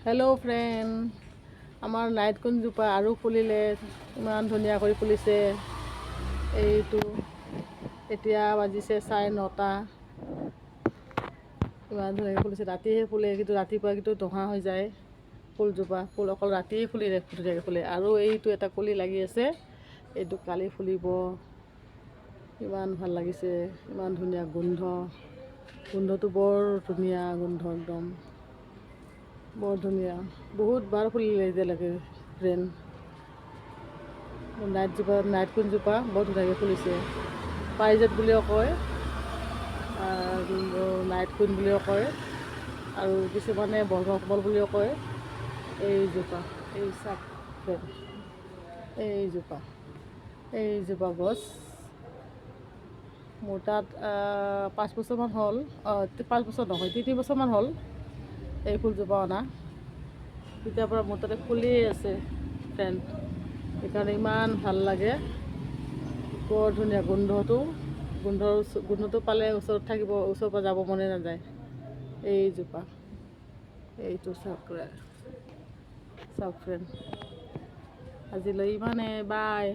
Hello' friend, আমাৰ night কুঞ্জোপা আৰু ফুলিলে, ইমান ধুনীয়া কৰি ফুলিছে। এইটো এতিয়া বাজিছে 9:30। ইমান ধুনীয়াকৈ ফুলিছে। ৰাতিহে ফুলে, কিন্তু ৰাতিপুৱা কিন্তু নোহোৱা হৈ যায় ফুলজোপা। ফুল অকল ৰাতিয়ে ফুলি ধুনীয়াকৈ ফুলে। আৰু এইটো এটা কলি লাগি আছে, এইটো কালি ফুলিব। ইমান ভাল লাগিছে, ইমান ধুনীয়া গোন্ধ। গোন্ধটো বৰ ধুনীয়া গোন্ধ, একদম বৰ ধুনীয়া। বহুত বাৰ ফুলিলে এতিয়ালৈকে ফ্ৰেণ্ড। নাইট কুঞ্জোপা বৰ ধুনীয়াকৈ ফুলিছে। পাৰিজাত বুলিও কয়, নাইট কুইন বুলিও কয়, আৰু কিছুমানে ব্ৰহ্মকমল বুলিও কয়। এইজোপা, এই চাপ ফ্ৰেণ্ড, এইজোপা গছ মোৰ তাত 5 বছৰমান হ'ল। 5 বছৰ নহয়, 3 বছৰমান হ'ল এই ফুলজোপা অনা। তেতিয়াৰ পৰা মোৰ তাতে ফুলিয়ে আছে ফ্ৰেণ্ড। সেইকাৰণে ইমান ভাল লাগে, বৰ ধুনীয়া গোন্ধটো পালে ওচৰত ওচৰৰ পৰা যাব মনে নাযায়। এইজোপা, এইটো চাওক ফ্ৰেণ্ড। আজিলৈ ইমানে, বাই।